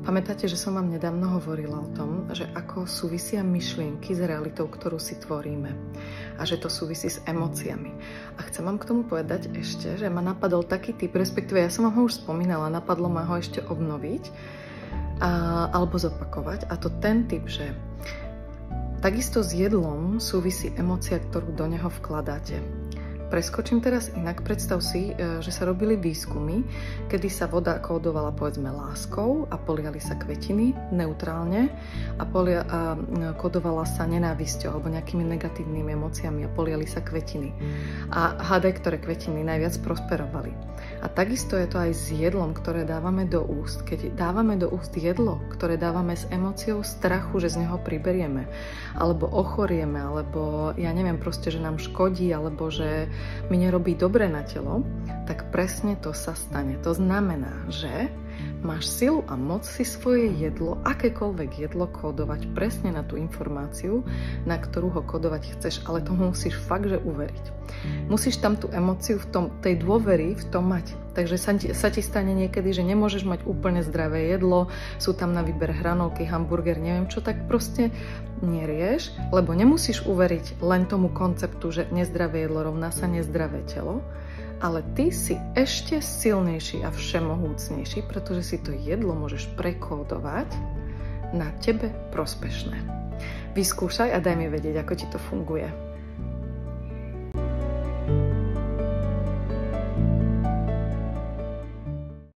Pamätáte, že som vám nedávno hovorila o tom, že ako súvisia myšlienky s realitou, ktorú si tvoríme. A že to súvisí s emóciami. A chcem vám k tomu povedať ešte, že ma napadol taký typ, respektíve ja som vám ho už spomínala, napadlo ma ho ešte obnoviť alebo zopakovať. A to ten typ, že takisto s jedlom súvisí emócia, ktorú do neho vkladáte. Preskočím teraz inak. Predstav si, že sa robili výskumy, kedy sa voda kódovala povedzme láskou a poliali sa kvetiny neutrálne a kódovala sa nenávisťou alebo nejakými negatívnymi emóciami a poliali sa kvetiny. A hádaj, ktoré kvetiny najviac prosperovali. A takisto je to aj s jedlom, ktoré dávame do úst. Keď dávame do úst jedlo, ktoré dávame s emóciou strachu, že z neho priberieme, alebo ochorieme, alebo ja neviem proste, že nám škodí, alebo že mi nerobí dobre na telo, tak presne to sa stane. To znamená, že máš silu a moc si svoje jedlo, akékoľvek jedlo, kódovať presne na tú informáciu, na ktorú ho kódovať chceš, ale tomu musíš fakt, že uveriť. Musíš tam tú emóciu tej dôvery v tom mať. Takže sa ti stane niekedy, že nemôžeš mať úplne zdravé jedlo, sú tam na výber hranolky, hamburger, neviem čo, tak proste nerieš, lebo nemusíš uveriť len tomu konceptu, že nezdravé jedlo rovná sa nezdravé telo, ale ty si ešte silnejší a všemohúcnejší, pretože si to jedlo môžeš prekódovať na tebe prospešné. Vyskúšaj a daj mi vedieť, ako ti to funguje.